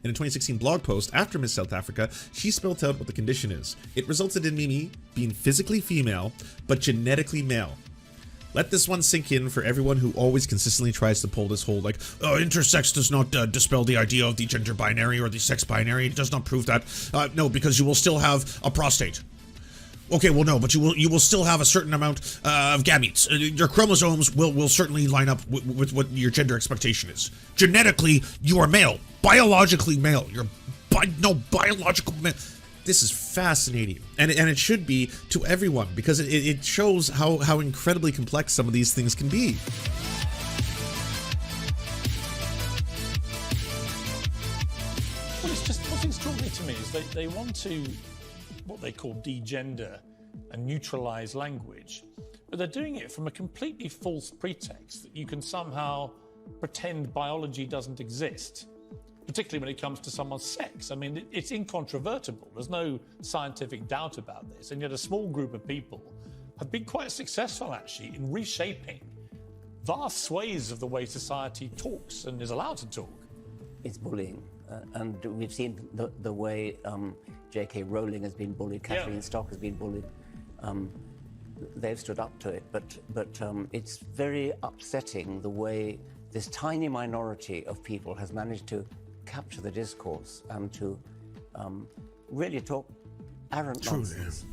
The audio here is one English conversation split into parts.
In a 2016 blog post after Miss South Africa, she spelled out what the condition is. It resulted in Mimi being physically female, but genetically male. Let this one sink in for everyone who always consistently tries to pull this whole like, oh, intersex does not dispel the idea of the gender binary or the sex binary. It does not prove that. No, because you will still have a prostate. Okay, well, no, but you will still have a certain amount of gametes. Your chromosomes will certainly line up with what your gender expectation is. Genetically, you are male. Biologically male. You're biological male. This is fascinating, and it should be to everyone, because it shows how incredibly complex some of these things can be. Well, it's just what's extraordinary to me is they want to what they call degender and neutralize language, but they're doing it from a completely false pretext that you can somehow pretend biology doesn't exist, particularly when it comes to someone's sex. I mean, it's incontrovertible. There's no scientific doubt about this, and yet a small group of people have been quite successful, actually, in reshaping vast swathes of the way society talks and is allowed to talk. It's bullying, and we've seen the way J.K. Rowling has been bullied, Catherine Stock has been bullied. They've stood up to it, but it's very upsetting the way this tiny minority of people has managed to capture the discourse and to really talk arrant nonsense.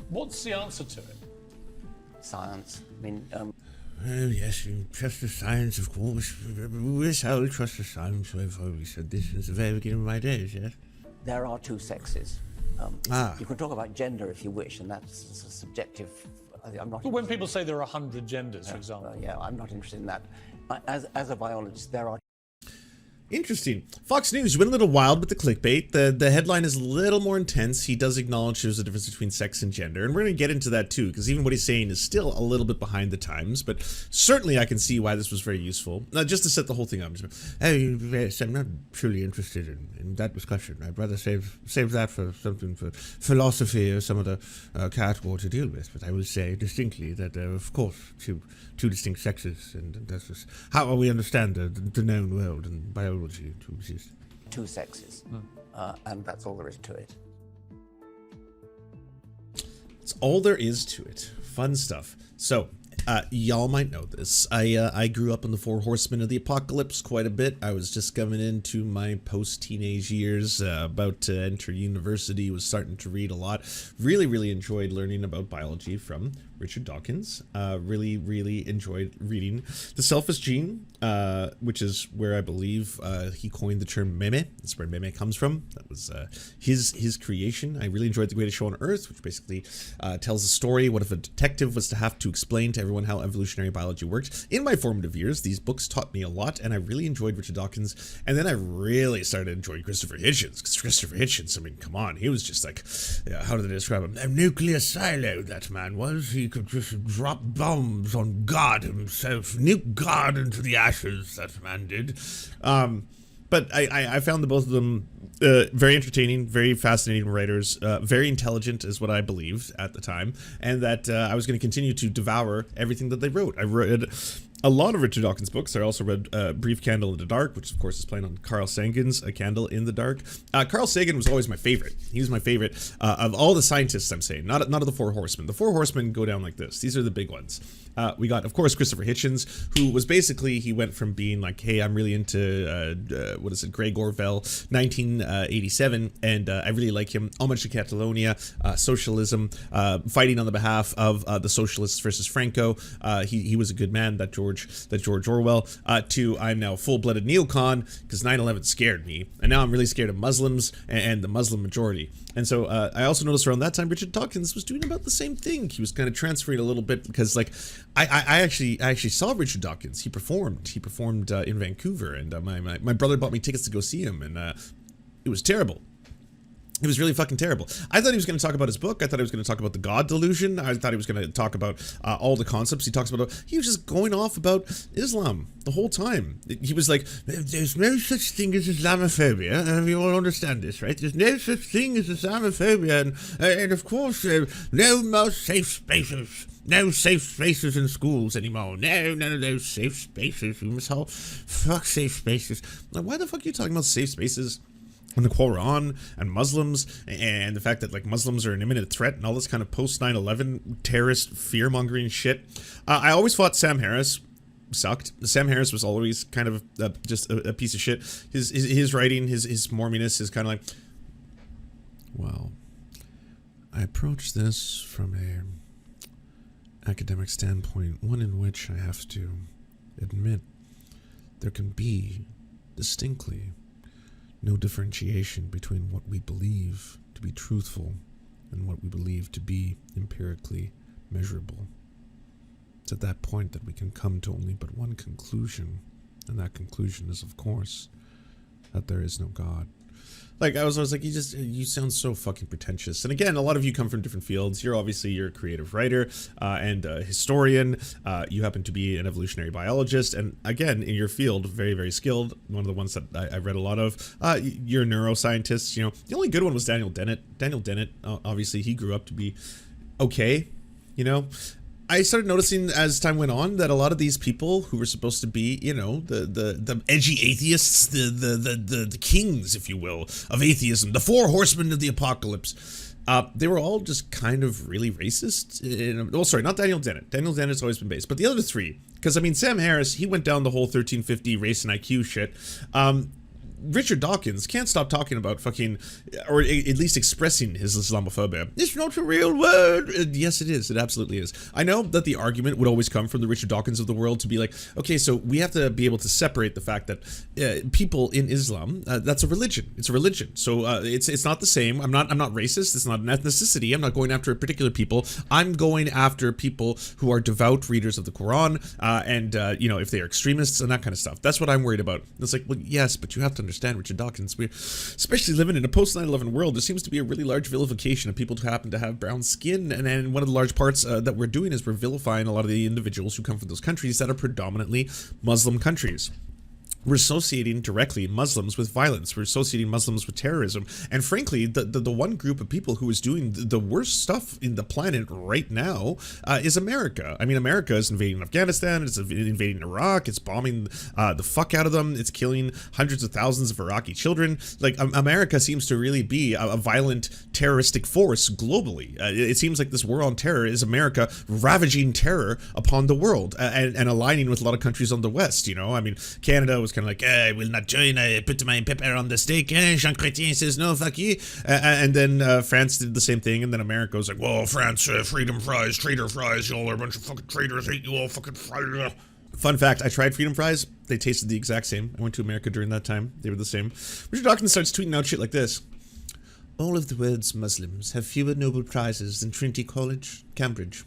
What's the answer to it? Science. I mean, well, yes, you trust the science, of course. We shall trust the science. I've always said this since the very beginning of my days, yes? there are two sexes. You can talk about gender if you wish, and that's subjective. I'm not. But when people say there are 100 genders, for example. Yeah, I'm not interested in that. As a biologist, there are. Interesting. Fox News went a little wild with the clickbait. The headline is a little more intense. He does acknowledge there's a difference between sex and gender, and we're going to get into that too, because even what he's saying is still a little bit behind the times, but certainly I can see why this was very useful. Now, just to set the whole thing up. Oh, yes, I'm not truly interested in that discussion. I'd rather save that for something for philosophy or some other category to deal with, but I will say distinctly that there are, of course, two distinct sexes, and that's just how we understand the known world and biology to exist. Two sexes, and that's all there is to it. That's all there is to it. Fun stuff. So, y'all might know this. I grew up in the Four Horsemen of the Apocalypse quite a bit. I was just coming into my post-teenage years, about to enter university, was starting to read a lot. Really enjoyed learning about biology from Richard Dawkins. Really enjoyed reading The Selfish Gene, which is where I believe he coined the term meme. That's where meme comes from. That was his creation. I really enjoyed The Greatest Show on Earth, which basically tells a story. What if a detective was to have to explain to everyone how evolutionary biology worked? In my formative years, these books taught me a lot, and I really enjoyed Richard Dawkins. And then I really started enjoying Christopher Hitchens, because Christopher Hitchens, I mean, come on, he was just like, how did they describe him? A nuclear silo, that man was. He could just drop bombs on God himself, nuke God into the ashes, that man did. But I found the both of them very entertaining, very fascinating writers, very intelligent is what I believed at the time, and that I was going to continue to devour everything that they wrote. I read a lot of Richard Dawkins books. I also read Brief Candle in the Dark, which of course is playing on Carl Sagan's A Candle in the Dark. Carl Sagan was always my favorite. He was my favorite of all the scientists, I'm saying, not of the Four Horsemen. The Four Horsemen go down like this. These are the big ones. We got, of course, Christopher Hitchens, who was basically, he went from being like, hey, I'm really into, Greg Orwell, 1987, and I really like him. Homage to Catalonia, socialism, fighting on the behalf of the socialists versus Franco. He was a good man, that George Orwell, to I'm now a full-blooded neocon because 9/11 scared me, and now I'm really scared of Muslims and the Muslim majority. And so I also noticed around that time Richard Dawkins was doing about the same thing. He was kind of transferring a little bit because, like, I actually saw Richard Dawkins. He performed in Vancouver, and my brother bought me tickets to go see him, and it was terrible. It was really fucking terrible. I thought he was going to talk about his book. I thought he was going to talk about the God delusion. I thought he was going to talk about all the concepts he talks about. He was just going off about Islam the whole time. He was like, there's no such thing as Islamophobia. You all understand this, right? There's no such thing as Islamophobia. And of course, no more safe spaces. No safe spaces in schools anymore. None of those safe spaces. We must all fuck safe spaces. Now, why the fuck are you talking about safe spaces and the Quran and Muslims and the fact that like Muslims are an imminent threat and all this kind of post 9/11 terrorist fear-mongering shit. I always thought Sam Harris sucked. Sam Harris was always kind of just a piece of shit. His writing, his smarminess is kind of like, well, I approach this from a academic standpoint, one in which I have to admit there can be distinctly no differentiation between what we believe to be truthful and what we believe to be empirically measurable. It's at that point that we can come to only but one conclusion, and that conclusion is, of course, that there is no God. Like, I was like, you sound so fucking pretentious. And again, a lot of you come from different fields. You're a creative writer and a historian. You happen to be an evolutionary biologist. And again, in your field, very, very skilled. One of the ones that I read a lot of. You're a neuroscientist. You know, the only good one was Daniel Dennett. Daniel Dennett, obviously, he grew up to be okay, you know. I started noticing as time went on that a lot of these people who were supposed to be, you know, the edgy atheists, the kings, if you will, of atheism, the 4 horsemen of the apocalypse, they were all just kind of really racist. Oh, sorry, not Daniel Dennett. Daniel Dennett's always been based, but the other 3, because I mean, Sam Harris, he went down the whole 1350 race and IQ shit. Richard Dawkins can't stop talking about fucking, or at least expressing his Islamophobia. It's not a real word. Yes, it is. It absolutely is. I know that the argument would always come from the Richard Dawkins of the world to be like, okay, so we have to be able to separate the fact that people in Islam, that's a religion. It's a religion. So it's not the same. I'm not racist. It's not an ethnicity. I'm not going after a particular people. I'm going after people who are devout readers of the Quran and you know, if they are extremists and that kind of stuff. That's what I'm worried about. It's like, well, yes, but you have to understand, Richard Dawkins, we're especially living in a post 9/11 world. There seems to be a really large vilification of people who happen to have brown skin, and then one of the large parts that we're doing is we're vilifying a lot of the individuals who come from those countries that are predominantly Muslim countries. We're associating directly Muslims with violence. We're associating Muslims with terrorism. And frankly, the one group of people who is doing the worst stuff in the planet right now is America. I mean, America is invading Afghanistan. It's invading Iraq. It's bombing the fuck out of them. It's killing hundreds of thousands of Iraqi children. Like, America seems to really be a violent terroristic force globally. It seems like this war on terror is America ravaging terror upon the world and aligning with a lot of countries on the West, you know? I mean, Canada was kind of like, I will not join, I put my pepper on the steak, Jean Chrétien says no, fuck you. And then France did the same thing, and then America was like, well, France, freedom fries, traitor fries, y'all are a bunch of fucking traitors, hate you all, fucking fries. Fun fact, I tried freedom fries, they tasted the exact same. I went to America during that time, they were the same. Richard Dawkins starts tweeting out shit like this. All of the world's Muslims have fewer Nobel Prizes than Trinity College, Cambridge.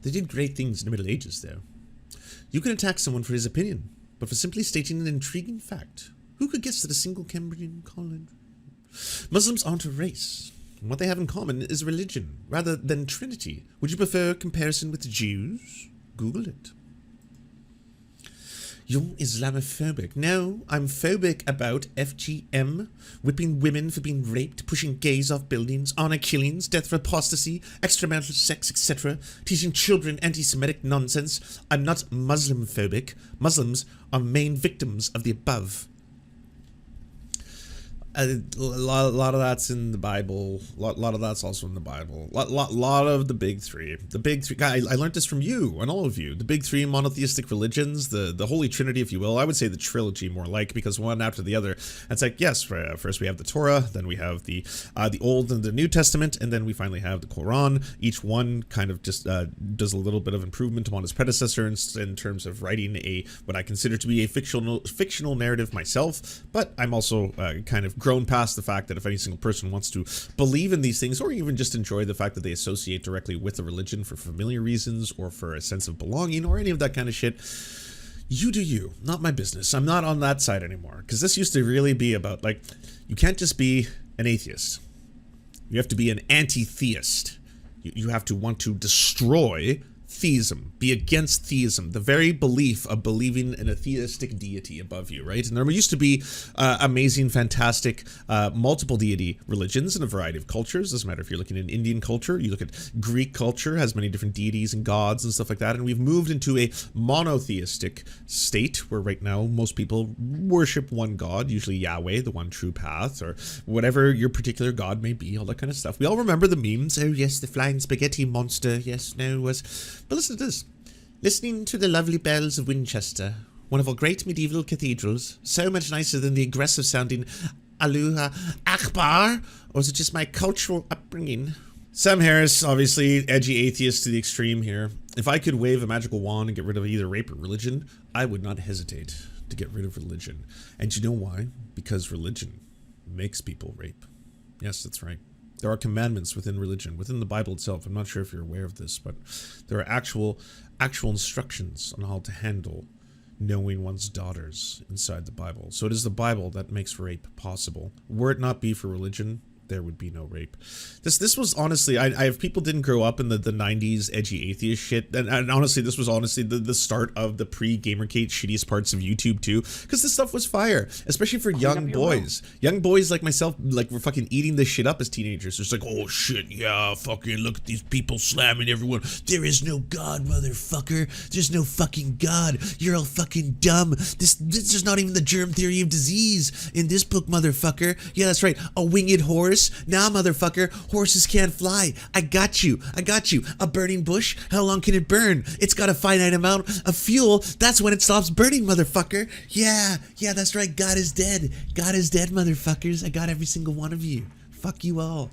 They did great things in the Middle Ages, though. You can attack someone for his opinion, but for simply stating an intriguing fact. Who could guess that a single Cambrian college? Muslims aren't a race. What they have in common is religion, rather than Trinity. Would you prefer comparison with the Jews? Google it. You're Islamophobic. No, I'm phobic about FGM, whipping women for being raped, pushing gays off buildings, honor killings, death for apostasy, extramarital sex, etc., teaching children anti-Semitic nonsense. I'm not Muslim-phobic. Muslims are main victims of the above. A lot of that's in the Bible. A lot of that's also in the Bible. Lot of the big 3. The big 3. I learned this from you and all of you. The big 3 monotheistic religions, the Holy Trinity, if you will. I would say the trilogy more like, because one after the other. It's like, yes, first we have the Torah, then we have the Old and the New Testament, and then we finally have the Quran. Each one kind of just does a little bit of improvement upon its predecessor in terms of writing what I consider to be a fictional narrative myself. But I'm also kind of grown past the fact that if any single person wants to believe in these things, or even just enjoy the fact that they associate directly with the religion for familiar reasons or for a sense of belonging or any of that kind of shit, you do you, not my business. I'm not on that side anymore, because this used to really be about, like, you can't just be an atheist. You have to be an anti-theist. You have to want to destroy theism, be against theism, the very belief of believing in a theistic deity above you, right? And there used to be amazing, fantastic, multiple deity religions in a variety of cultures. Doesn't matter if you're looking at Indian culture, you look at Greek culture, has many different deities and gods and stuff like that. And we've moved into a monotheistic state where right now most people worship one God, usually Yahweh, the one true path, or whatever your particular God may be, all that kind of stuff. We all remember the memes. Oh yes, the flying spaghetti monster. Yes, no, was. But listen to this. Listening to the lovely bells of Winchester, one of our great medieval cathedrals, so much nicer than the aggressive sounding Allahu Akbar, or is it just my cultural upbringing? Sam Harris, obviously, edgy atheist to the extreme here. If I could wave a magical wand and get rid of either rape or religion, I would not hesitate to get rid of religion. And you know why? Because religion makes people rape. Yes, that's right. There are commandments within religion, within the Bible itself. I'm not sure if you're aware of this, but there are actual instructions on how to handle knowing one's daughters inside the Bible. So it is the Bible that makes rape possible. Were it not be for religion, there would be no rape. This was honestly, I have people didn't grow up in the 90s edgy atheist shit, and honestly, this was honestly the start of the pre-Gamergate shittiest parts of YouTube too, because this stuff was fire, especially for young boys. Young boys like myself, like, were fucking eating this shit up as teenagers. It's like, oh shit, yeah, fucking look at these people slamming everyone. There is no God, motherfucker. There's no fucking God. You're all fucking dumb. This is not even the germ theory of disease in this book, motherfucker. Yeah, that's right. A winged horse. Nah, motherfucker, horses can't fly. I got you. A burning bush? How long can it burn? It's got a finite amount of fuel. That's when it stops burning, motherfucker. Yeah, that's right. God is dead. God is dead, motherfuckers. I got every single one of you. Fuck you all.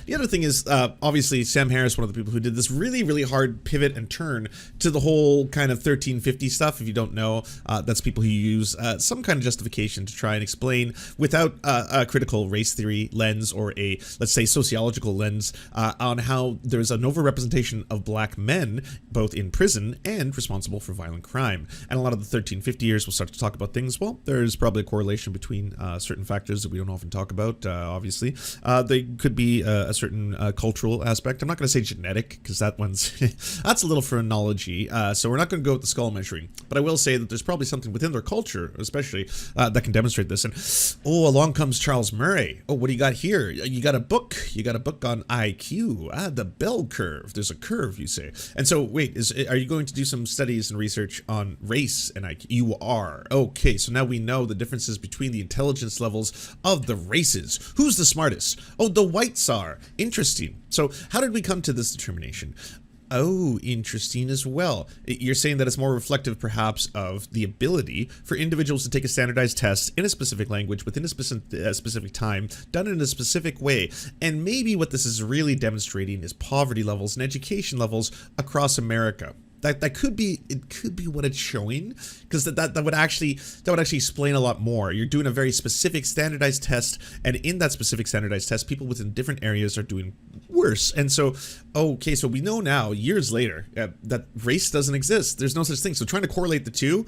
The other thing is, obviously, Sam Harris, one of the people who did this really, really hard pivot and turn to the whole kind of 1350 stuff. If you don't know, that's people who use some kind of justification to try and explain without a critical race theory lens or a, let's say, sociological lens on how there's an overrepresentation of black men, both in prison and responsible for violent crime. And a lot of the 1350 years will start to talk about things. Well, there's probably a correlation between certain factors that we don't often talk about, obviously. They could be a certain cultural aspect. I'm not going to say genetic, because that one's that's a little phrenology, so we're not going to go with the skull measuring, but I will say that there's probably something within their culture especially that can demonstrate this. And oh, along comes Charles Murray. Oh, what do you got here? You got a book on IQ, the bell curve. There's a curve, you say. And so wait, are you going to do some studies and research on race and IQ? You are. Okay, so now we know the differences between the intelligence levels of the races. Who's the smartest? Oh, the whites are. Interesting. So how did we come to this determination? Oh, interesting as well. You're saying that it's more reflective, perhaps, of the ability for individuals to take a standardized test in a specific language within a specific time, done in a specific way. And maybe what this is really demonstrating is poverty levels and education levels across America. That could be what it's showing, because that would actually explain a lot more. You're doing a very specific standardized test, and in that specific standardized test, people within different areas are doing worse. And so, okay, so we know now, years later, that race doesn't exist. There's no such thing. So trying to correlate the two,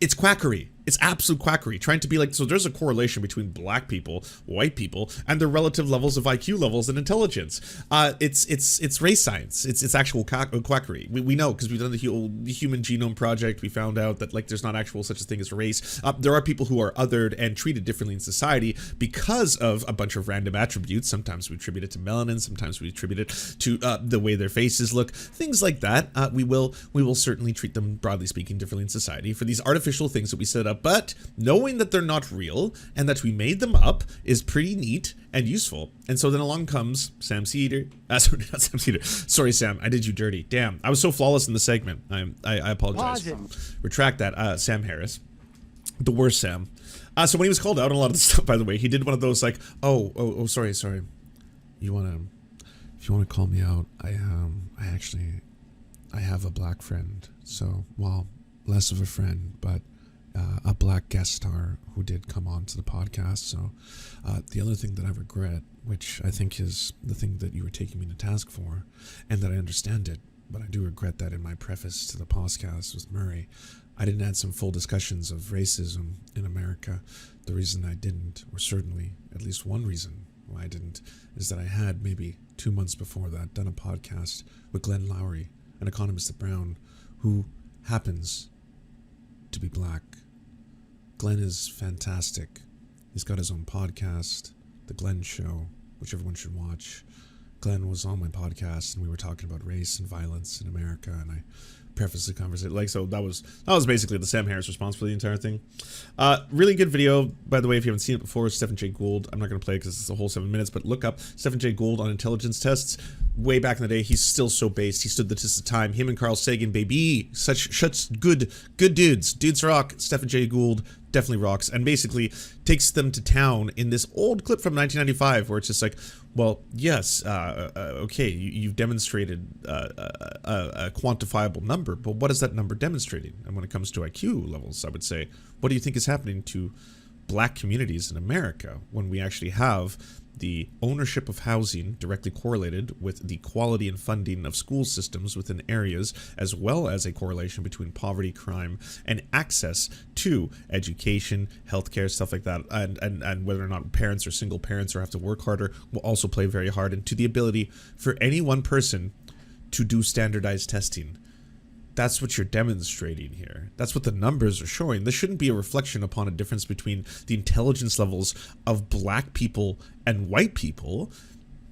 it's quackery. It's absolute quackery. Trying to be like, so there's a correlation between black people, white people, and their relative levels of IQ levels and intelligence. It's race science. It's actual quackery. We know, because we've done the Human Genome Project. We found out that, like, there's not actual such a thing as race. There are people who are othered and treated differently in society because of a bunch of random attributes. Sometimes we attribute it to melanin. Sometimes we attribute it to the way their faces look. Things like that. We will certainly treat them, broadly speaking, differently in society for these artificial things that we set up. But knowing that they're not real and that we made them up is pretty neat and useful. And so then along comes Sam Cedar. Sorry, not Sam Cedar. Sorry, Sam, I did you dirty. Damn, I was so flawless in the segment. I apologize. Retract that. Sam Harris, the worst Sam. So when he was called out on a lot of the stuff, by the way, he did one of those like, oh, sorry. If you wanna call me out, I have a black friend. So, well, less of a friend, but a black guest star who did come on to the podcast. So the other thing that I regret, which I think is the thing that you were taking me to task for, and that I understand it, but I do regret that in my preface to the podcast with Murray, I didn't add some full discussions of racism in America. The reason I didn't, or certainly at least one reason why I didn't, is that I had maybe 2 months before that done a podcast with Glenn Lowry an economist at Brown, who happens to be black. Glenn is fantastic. He's got his own podcast, The Glenn Show, which everyone should watch. Glenn was on my podcast, and we were talking about race and violence in America, and I prefaced the conversation. Like, so that was basically the Sam Harris response for the entire thing. Really good video, by the way. If you haven't seen it before, Stephen Jay Gould. I'm not going to play it because it's a whole 7 minutes, but look up Stephen Jay Gould on intelligence tests. Way back in the day, he's still so based. He stood the test of time. Him and Carl Sagan, baby, such good dudes. Dudes rock. Stephen Jay Gould definitely rocks, and basically takes them to town in this old clip from 1995, where it's just like, well, yes, okay, you've demonstrated a quantifiable number, but what is that number demonstrating? And when it comes to IQ levels, I would say, what do you think is happening to black communities in America when we actually have the ownership of housing directly correlated with the quality and funding of school systems within areas, as well as a correlation between poverty, crime, and access to education, healthcare, stuff like that, and whether or not parents are single parents or have to work harder will also play very hard into the ability for any one person to do standardized testing. That's what you're demonstrating here. That's what the numbers are showing. This shouldn't be a reflection upon a difference between the intelligence levels of black people and white people,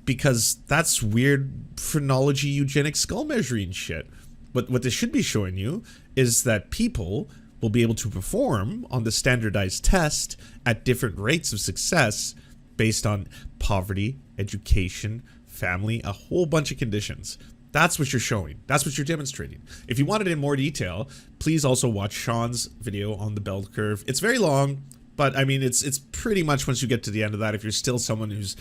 because that's weird phrenology, eugenic skull measuring shit. But what this should be showing you is that people will be able to perform on the standardized test at different rates of success based on poverty, education, family, a whole bunch of conditions. That's what you're showing. That's what you're demonstrating. If you want it in more detail, please also watch Sean's video on the bell curve. It's very long, but I mean, it's pretty much once you get to the end of that, if you're still someone who's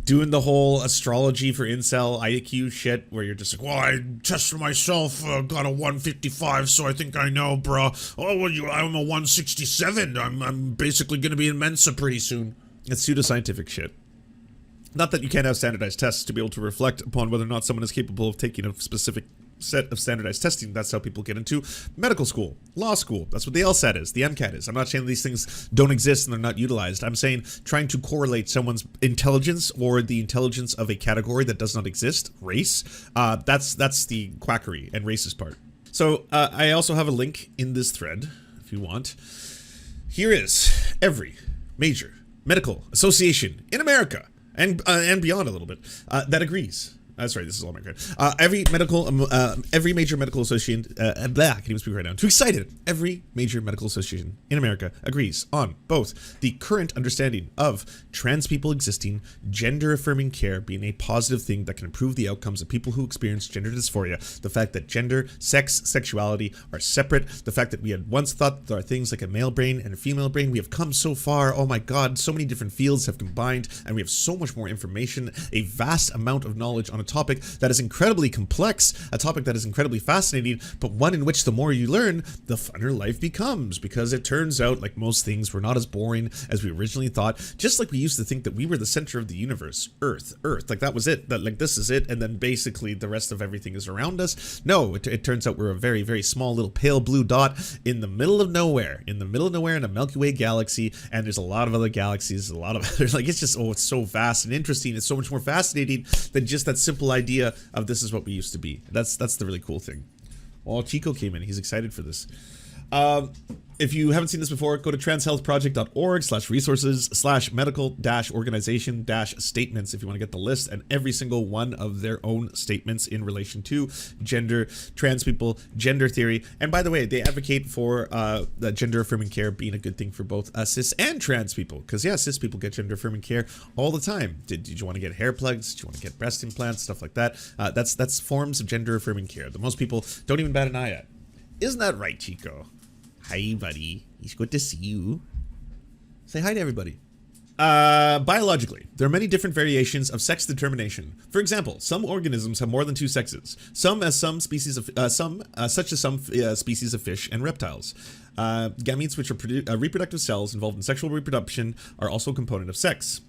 doing the whole astrology for incel IQ shit, where you're just like, well, I tested myself, got a 155, so I think I know, bro. Oh, well, I'm a 167. I'm basically going to be in Mensa pretty soon. It's pseudoscientific shit. Not that you can't have standardized tests to be able to reflect upon whether or not someone is capable of taking a specific set of standardized testing. That's how people get into medical school, law school. That's what the LSAT is, the MCAT is. I'm not saying these things don't exist and they're not utilized. I'm saying trying to correlate someone's intelligence or the intelligence of a category that does not exist, race, that's the quackery and racist part. So I also have a link in this thread, if you want. Here is every major medical association in America, and beyond a little bit, that agrees. Sorry, this is all my credit. Every major medical association, I can't even speak right now. I'm too excited. Every major medical association in America agrees on both the current understanding of trans people existing, gender-affirming care being a positive thing that can improve the outcomes of people who experience gender dysphoria, the fact that gender, sex, sexuality are separate, the fact that we had once thought that there are things like a male brain and a female brain. We have come so far. Oh my God, so many different fields have combined, and we have so much more information, a vast amount of knowledge on a topic that is incredibly complex, a topic that is incredibly fascinating, but one in which the more you learn, the funner life becomes, because it turns out, like most things, we're not as boring as we originally thought. Just like we used to think that we were the center of the universe, Earth, like that was it, that like this is it, and then basically the rest of everything is around us. No, it turns out we're a very, very small little pale blue dot in the middle of nowhere, in a Milky Way galaxy, and there's a lot of other galaxies, a lot of other, like, it's just, oh, it's so vast and interesting. It's so much more fascinating than just that simple idea of this is what we used to be. That's the really cool thing. Well, Chico came in. He's excited for this. If you haven't seen this before, go to transhealthproject.org/medical-organization-statements if you want to get the list and every single one of their own statements in relation to gender, trans people, gender theory. And by the way, they advocate for the gender-affirming care being a good thing for both cis and trans people. Because yeah, cis people get gender-affirming care all the time. Did you want to get hair plugs? Did you want to get breast implants? Stuff like that. That's forms of gender-affirming care that most people don't even bat an eye at. Isn't that right, Chico? Hi, buddy. It's good to see you. Say hi to everybody. Biologically, there are many different variations of sex determination. For example, some organisms have more than two sexes. Such as some species of fish and reptiles. Gametes, which are reproductive cells involved in sexual reproduction, are also a component of sex.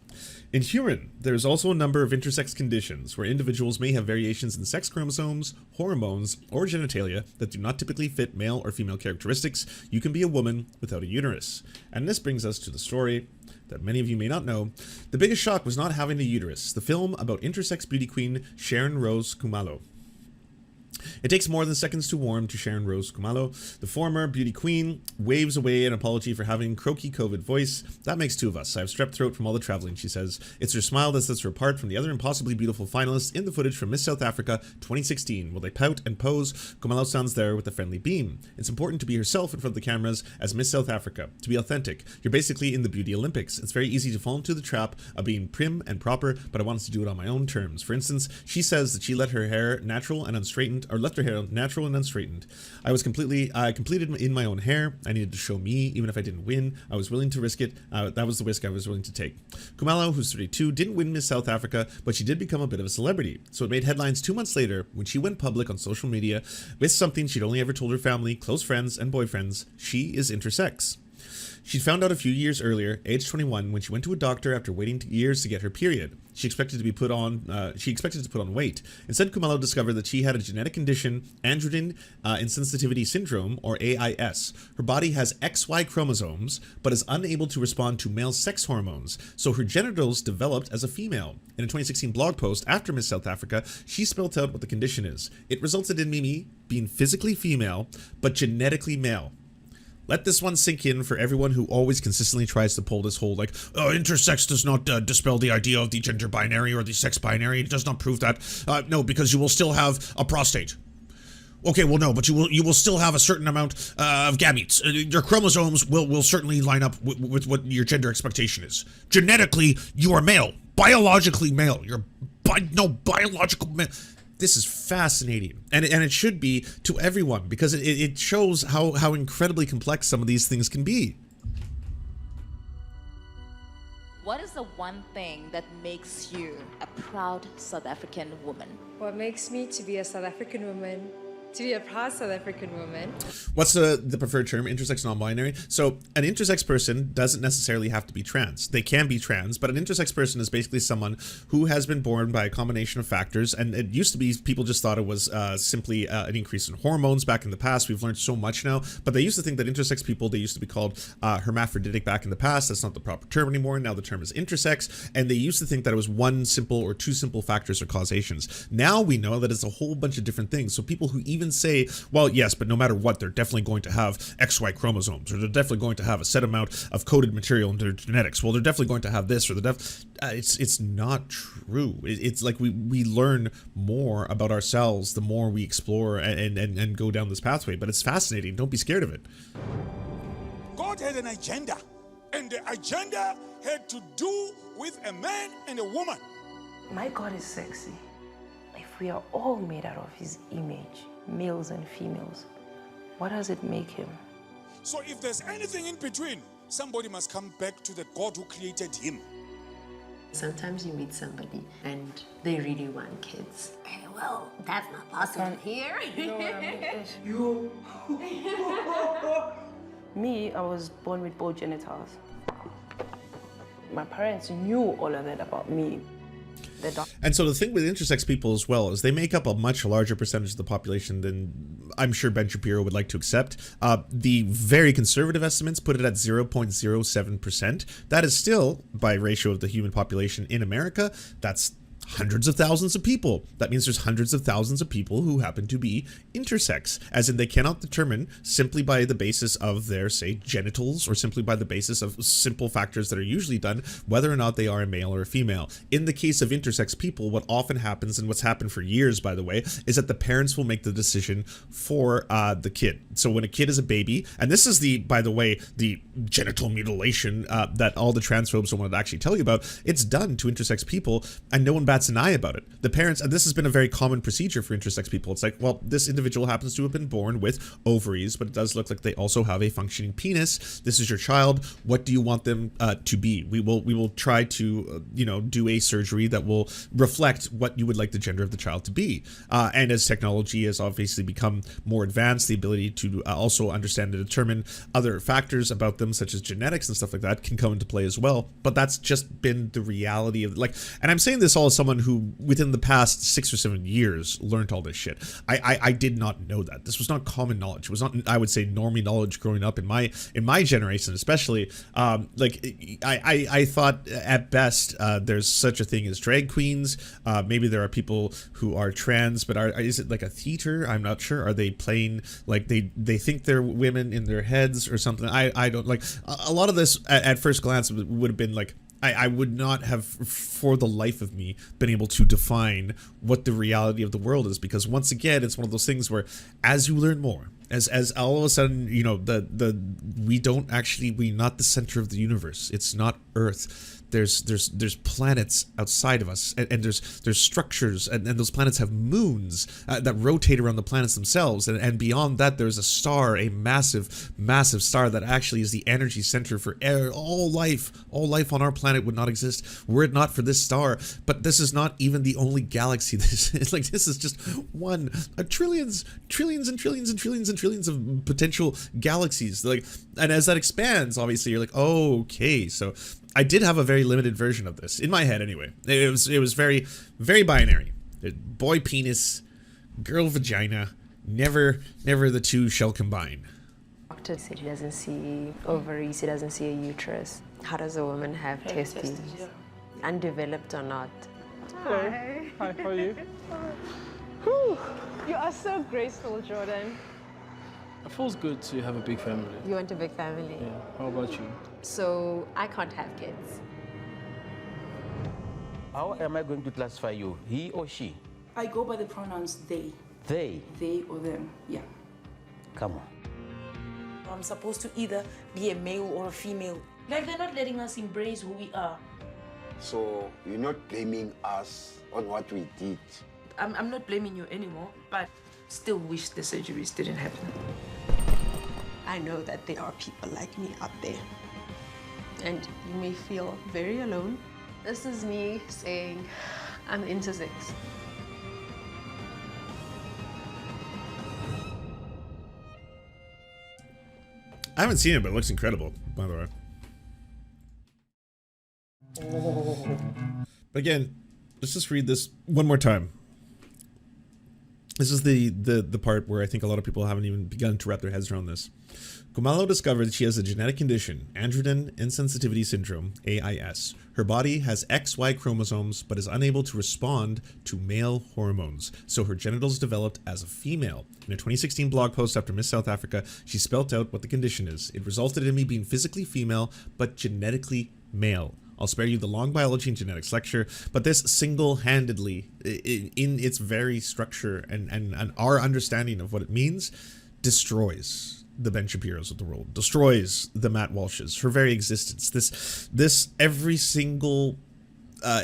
In human, there's also a number of intersex conditions where individuals may have variations in sex chromosomes, hormones, or genitalia that do not typically fit male or female characteristics. You can be a woman without a uterus. And this brings us to the story that many of you may not know. The biggest shock was not having a uterus, the film about intersex beauty queen Sharon-Rose Khumalo. It takes more than seconds to warm to Sharon-Rose Khumalo. The former beauty queen waves away an apology for having croaky COVID voice. That makes two of us. I have strep throat from all the traveling, she says. It's her smile that sets her apart from the other impossibly beautiful finalists in the footage from Miss South Africa 2016. While they pout and pose, Khumalo stands there with a friendly beam. It's important to be herself in front of the cameras as Miss South Africa, to be authentic. You're basically in the beauty Olympics. It's very easy to fall into the trap of being prim and proper, but I wanted to do it on my own terms. For instance, she says that she let her hair natural and unstraightened, or left her hair natural and unstraightened. I completed in my own hair. I needed to show me, even if I didn't win. I was willing to risk it. That was the risk I was willing to take. Khumalo, who's 32, didn't win Miss South Africa, but she did become a bit of a celebrity. So it made headlines 2 months later when she went public on social media with something she'd only ever told her family, close friends, and boyfriends. She is intersex. She'd found out a few years earlier, age 21, when she went to a doctor after waiting years to get her period. She expected to put on weight. Instead, Khumalo discovered that she had a genetic condition, androgen insensitivity syndrome, or AIS. Her body has XY chromosomes, but is unable to respond to male sex hormones, so her genitals developed as a female. In a 2016 blog post after Miss South Africa, she spelled out what the condition is. It resulted in Mimi being physically female, but genetically male. Let this one sink in for everyone who always consistently tries to pull this whole like, oh, intersex does not dispel the idea of the gender binary or the sex binary. It does not prove that. No, because you will still have a prostate. Okay, well, no, but you will still have a certain amount of gametes. Your chromosomes will certainly line up with what your gender expectation is. Genetically, you are male. Biologically male. You're biological male. This is fascinating, and it should be to everyone, because it shows how incredibly complex some of these things can be. What is the one thing that makes you a proud South African woman? What makes me to be a South African woman, to be a proud South African woman? What's the preferred term? Intersex, non-binary. So an intersex person doesn't necessarily have to be trans. They can be trans, but an intersex person is basically someone who has been born by a combination of factors. And it used to be people just thought it was simply an increase in hormones back in the past. We've learned so much now, but they used to think that intersex people, they used to be called hermaphroditic back in the past. That's not the proper term anymore. Now the term is intersex, and they used to think that it was one simple or two simple factors or causations. Now we know that it's a whole bunch of different things. So people who even say, well, yes, but no matter what, they're definitely going to have XY chromosomes, or they're definitely going to have a set amount of coded material in their genetics. Well, they're definitely going to have this, or it's not true. It's like we learn more about ourselves the more we explore and go down this pathway. But it's fascinating. Don't be scared of it. God had an agenda, and the agenda had to do with a man and a woman. My God is sexy. If we are all made out of his image, males and females, what does it make him? So if there's anything in between, somebody must come back to the God who created him. Sometimes you meet somebody and they really want kids. Well, that's not possible here. You. Me, I was born with both genitals. My parents knew all of that about me. And so the thing with intersex people as well is they make up a much larger percentage of the population than I'm sure Ben Shapiro would like to accept. The very conservative estimates put it at 0.07%. That is still, by ratio of the human population in America, that's hundreds of thousands of people. That means there's hundreds of thousands of people who happen to be intersex, as in they cannot determine simply by the basis of their, say, genitals, or simply by the basis of simple factors that are usually done, whether or not they are a male or a female. In the case of intersex people, what often happens, and what's happened for years, by the way, is that the parents will make the decision for the kid. So when a kid is a baby, and this is by the way, the genital mutilation that all the transphobes don't want to actually tell you about, it's done to intersex people, and no one bats an eye about it. The parents, and this has been a very common procedure for intersex people, it's like, well, this individual happens to have been born with ovaries, but it does look like they also have a functioning penis. This is your child. What do you want them to be? We will try to do a surgery that will reflect what you would like the gender of the child to be. And as technology has obviously become more advanced, the ability to also understand and determine other factors about them, such as genetics and stuff like that, can come into play as well. But that's just been the reality of, like, and I'm saying this all as someone someone who within the past 6 or 7 years learned all this shit. I did not know that. This was not common knowledge. It was not, I would say, normie knowledge growing up in my generation, especially. Like I thought at best there's such a thing as drag queens. Maybe there are people who are trans, but is it like a theater? I'm not sure. Are they playing like they think they're women in their heads or something? I don't like a lot of this at first glance would have been like I would not have for the life of me been able to define what the reality of the world is, because once again it's one of those things where as you learn more, as all of a sudden, you know, we're not the center of the universe. It's not Earth. There's planets outside of us, and there's structures, and those planets have moons that rotate around the planets themselves, and beyond that there's a star, a massive star that actually is the energy center for all life. All life on our planet would not exist were it not for this star. But this is not even the only galaxy. This is just one of trillions and trillions and trillions and trillions of potential galaxies. Like, and as that expands, obviously you're like, oh, okay, so I did have a very limited version of this in my head anyway. It was very, very binary. Boy penis, girl vagina, never the two shall combine. Doctor said he doesn't see ovaries, he doesn't see a uterus. How does a woman have testes? Yeah. Undeveloped or not? Hi. Hi, how are you? Whew. You are so graceful, Jordan. It feels good to have a big family. You want a big family? Yeah. How about you? So I can't have kids. How am I going to classify you? He or she? I go by the pronouns they. They? They or them, yeah. Come on. I'm supposed to either be a male or a female. Like, they're not letting us embrace who we are. So you're not blaming us on what we did? I'm not blaming you anymore, but still wish the surgeries didn't happen. I know that there are people like me out there, and you may feel very alone. This is me saying I'm intersex. I haven't seen it, but it looks incredible, by the way. But again, let's just read this one more time. This is the part where I think a lot of people haven't even begun to wrap their heads around this. Khumalo discovered that she has a genetic condition, androgen insensitivity syndrome, AIS. Her body has XY chromosomes, but is unable to respond to male hormones, so her genitals developed as a female. In a 2016 blog post after Miss South Africa, she spelt out what the condition is. It resulted in me being physically female, but genetically male. I'll spare you the long biology and genetics lecture, but this single-handedly, in its very structure and our understanding of what it means, destroys the Ben Shapiros of the world, destroys the Matt Walshes, her very existence. This every single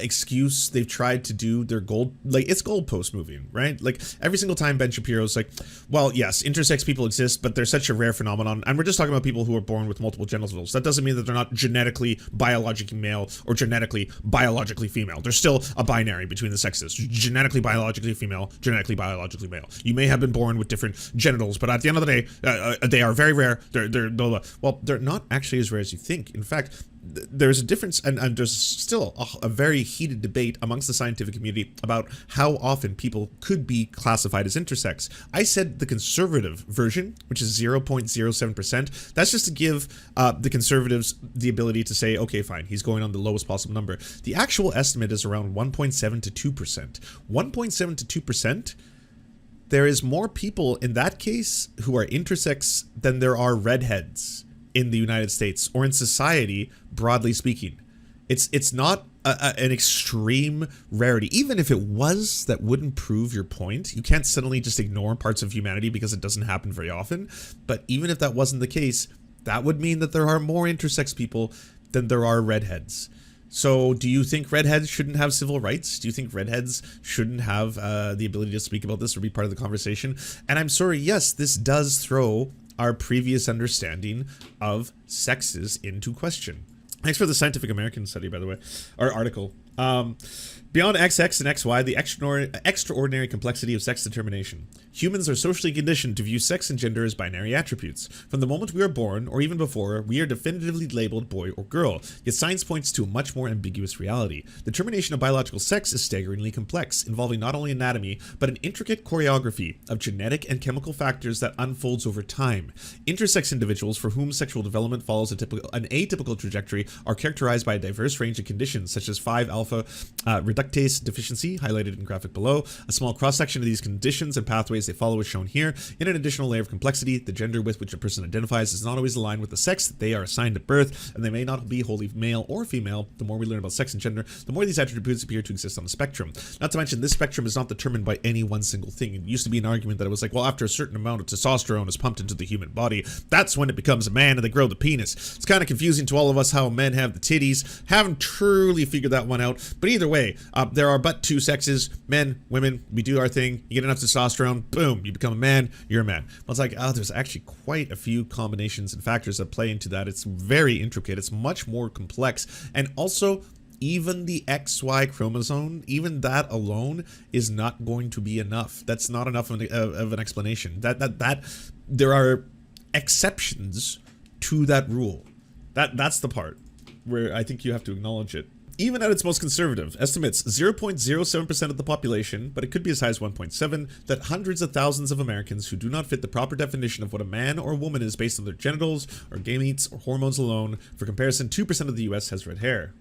excuse they've tried to do their it's goalpost moving, right? Like every single time Ben Shapiro's like, well, yes, intersex people exist, but they're such a rare phenomenon, and we're just talking about people who are born with multiple genitals. That doesn't mean that they're not genetically biologically male or genetically biologically female. There's still a binary between the sexes: genetically biologically female, genetically biologically male. You may have been born with different genitals, but at the end of the day, they are very rare. They're not actually as rare as you think. In fact, there's a difference, and there's still a very heated debate amongst the scientific community about how often people could be classified as intersex. I said the conservative version, which is 0.07%. That's just to give the conservatives the ability to say, okay, fine, he's going on the lowest possible number. The actual estimate is around 1.7 to 2%. 1.7 to 2%. There is more people in that case who are intersex than there are redheads in the United States or in society, broadly speaking. It's not an extreme rarity. Even if it was, that wouldn't prove your point. You can't suddenly just ignore parts of humanity because it doesn't happen very often. But even if that wasn't the case, that would mean that there are more intersex people than there are redheads. So do you think redheads shouldn't have civil rights? Do you think redheads shouldn't have the ability to speak about this or be part of the conversation? And I'm sorry, yes, this does throw our previous understanding of sexes into question. Thanks for the Scientific American study, by the way, or article. Beyond XX and XY, the extraordinary complexity of sex determination. Humans are socially conditioned to view sex and gender as binary attributes. From the moment we are born, or even before, we are definitively labeled boy or girl, yet science points to a much more ambiguous reality. Determination of biological sex is staggeringly complex, involving not only anatomy, but an intricate choreography of genetic and chemical factors that unfolds over time. Intersex individuals for whom sexual development follows an atypical trajectory are characterized by a diverse range of conditions, such as 5-alpha reductase deficiency, highlighted in graphic below. A small cross-section of these conditions and pathways they follow is shown here. In an additional layer of complexity, the gender with which a person identifies is not always aligned with the sex that they are assigned at birth, and they may not be wholly male or female. The more we learn about sex and gender, the more these attributes appear to exist on the spectrum. Not to mention, this spectrum is not determined by any one single thing. It used to be an argument that it was like, well, after a certain amount of testosterone is pumped into the human body, that's when it becomes a man and they grow the penis. It's kind of confusing to all of us how men have the titties. Haven't truly figured that one out, but either way, there are but two sexes, men, women. We do our thing. You get enough testosterone, boom, you become a man, you're a man. Well, it's like, oh, there's actually quite a few combinations and factors that play into that. It's very intricate. It's much more complex. And also, even the XY chromosome, even that alone is not going to be enough. That's not enough of an explanation. That there are exceptions to that rule. That's the part where I think you have to acknowledge it. Even at its most conservative, estimates 0.07% of the population, but it could be as high as 1.7, that hundreds of thousands of Americans who do not fit the proper definition of what a man or a woman is based on their genitals or gametes or hormones alone. For comparison, 2% of the US has red hair.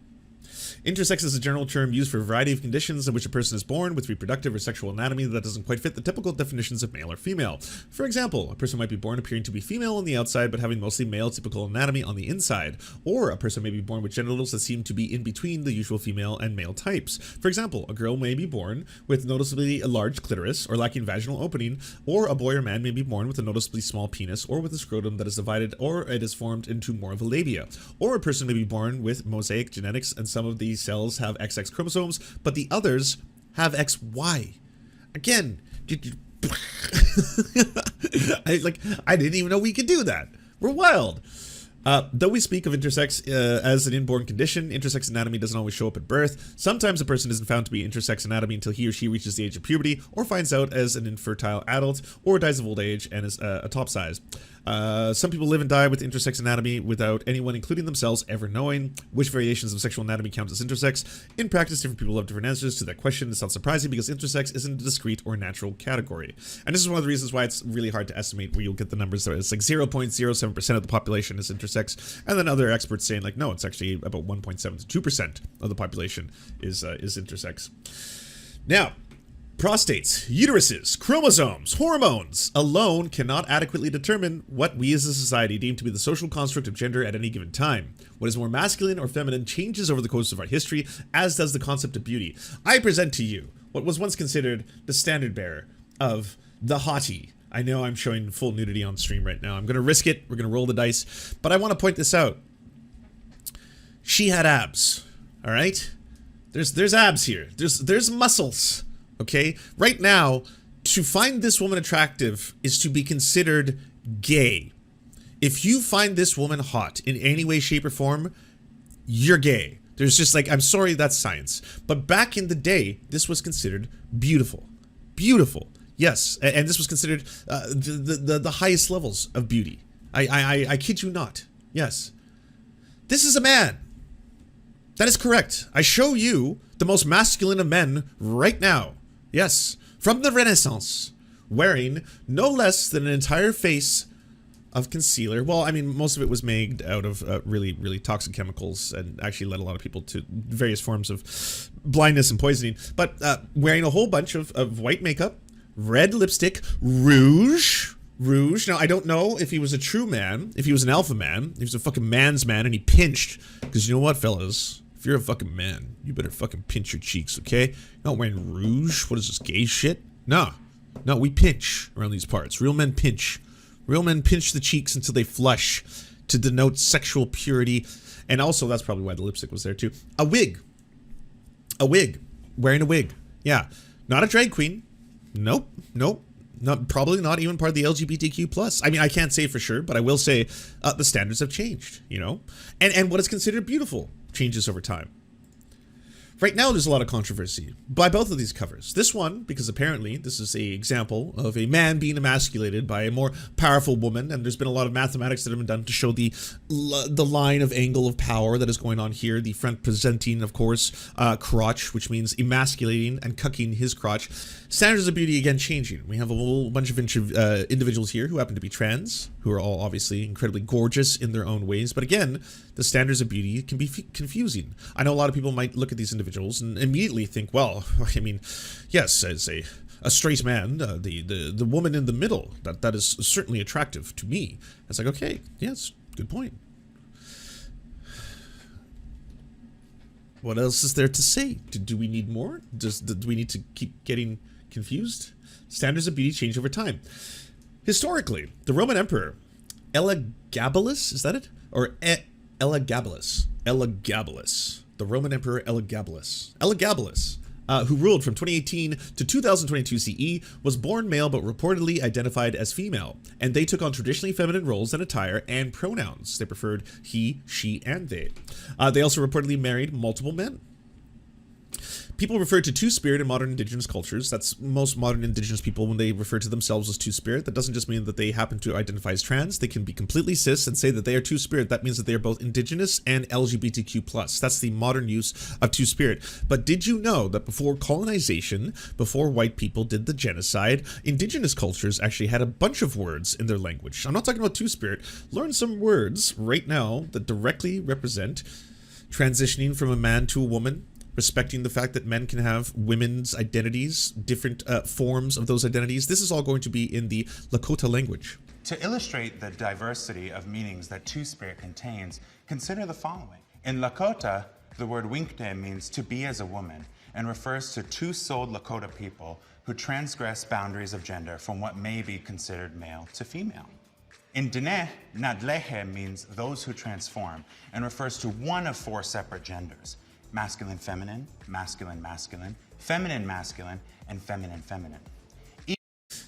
Intersex is a general term used for a variety of conditions in which a person is born with reproductive or sexual anatomy that doesn't quite fit the typical definitions of male or female. For example, a person might be born appearing to be female on the outside but having mostly male typical anatomy on the inside. Or a person may be born with genitals that seem to be in between the usual female and male types. For example, a girl may be born with noticeably a large clitoris or lacking vaginal opening, or a boy or man may be born with a noticeably small penis or with a scrotum that is divided or it is formed into more of a labia. Or a person may be born with mosaic genetics and some of these cells have XX chromosomes, but the others have XY. Again, I didn't even know we could do that. We're wild. Though we speak of intersex as an inborn condition, intersex anatomy doesn't always show up at birth. Sometimes a person isn't found to be intersex anatomy until he or she reaches the age of puberty, or finds out as an infertile adult, or dies of old age and is a top size. Some people live and die with intersex anatomy without anyone, including themselves, ever knowing. Which variations of sexual anatomy count as intersex? In practice, different people have different answers to that question. It's not surprising because intersex isn't a discrete or natural category. And this is one of the reasons why it's really hard to estimate where you'll get the numbers. It's like 0.07% of the population is intersex, and then other experts saying like, no, it's actually about 1.7 to 2% of the population is intersex. Now, prostates, uteruses, chromosomes, hormones alone cannot adequately determine what we as a society deem to be the social construct of gender at any given time. What is more masculine or feminine changes over the course of our history, as does the concept of beauty. I present to you what was once considered the standard bearer of the hottie. I know I'm showing full nudity on stream right now. I'm going to risk it. We're going to roll the dice. But I want to point this out. She had abs. All right? There's abs here. There's muscles. Okay? Right now, to find this woman attractive is to be considered gay. If you find this woman hot in any way, shape, or form, you're gay. There's just like, I'm sorry, that's science. But back in the day, this was considered beautiful. Beautiful. Yes, and this was considered the highest levels of beauty. I kid you not. Yes. This is a man. That is correct. I show you the most masculine of men right now. Yes, from the Renaissance, wearing no less than an entire face of concealer. Well, I mean, most of it was made out of really, really toxic chemicals and actually led a lot of people to various forms of blindness and poisoning. But wearing a whole bunch of white makeup, red lipstick, rouge. Now, I don't know if he was a true man, if he was an alpha man, if he was a fucking man's man and he pinched. Because you know what, fellas? If you're a fucking man, you better fucking pinch your cheeks, okay? You're not wearing rouge. What is this, gay shit? No, we pinch around these parts. Real men pinch. Real men pinch the cheeks until they flush to denote sexual purity. And also, that's probably why the lipstick was there too. A wig. Wearing a wig. Yeah. Not a drag queen. Nope. Probably not even part of the LGBTQ+. I mean, I can't say for sure, but I will say the standards have changed, you know? And what is considered beautiful changes over time. Right now, there's a lot of controversy by both of these covers. This one, because apparently this is a example of a man being emasculated by a more powerful woman, and there's been a lot of mathematics that have been done to show the line of angle of power that is going on here. The front presenting, of course, crotch, which means emasculating and cucking his crotch. Standards of beauty again changing. We have a whole bunch of individuals here who happen to be trans, who are all obviously incredibly gorgeous in their own ways. But again, the standards of beauty can be confusing. I know a lot of people might look at these individuals and immediately think, well, I mean, yes, as a straight man, the woman in the middle, that is certainly attractive to me. It's like, okay, yes, good point. What else is there to say? Do we need more? Do we need to keep getting confused? Standards of beauty change over time. Historically, the Roman Emperor Elagabalus, is that it? Or Elagabalus. The Roman Emperor Elagabalus, who ruled from 2018 to 2022 CE, was born male but reportedly identified as female, and they took on traditionally feminine roles and attire and pronouns. They preferred he, she, and they. They also reportedly married multiple men. People refer to two-spirit in modern indigenous cultures. That's most modern indigenous people when they refer to themselves as two-spirit. That doesn't just mean that they happen to identify as trans. They can be completely cis and say that they are two-spirit. That means that they are both indigenous and LGBTQ+. That's the modern use of two-spirit. But did you know that before colonization, before white people did the genocide, indigenous cultures actually had a bunch of words in their language? I'm not talking about two-spirit. Learn some words right now that directly represent transitioning from a man to a woman, respecting the fact that men can have women's identities, different forms of those identities. This is all going to be in the Lakota language. To illustrate the diversity of meanings that two-spirit contains, consider the following. In Lakota, the word winkte means to be as a woman and refers to two-souled Lakota people who transgress boundaries of gender from what may be considered male to female. In Dene, nadlehe means those who transform and refers to one of four separate genders: masculine, feminine, masculine, masculine, feminine, masculine, and feminine, feminine.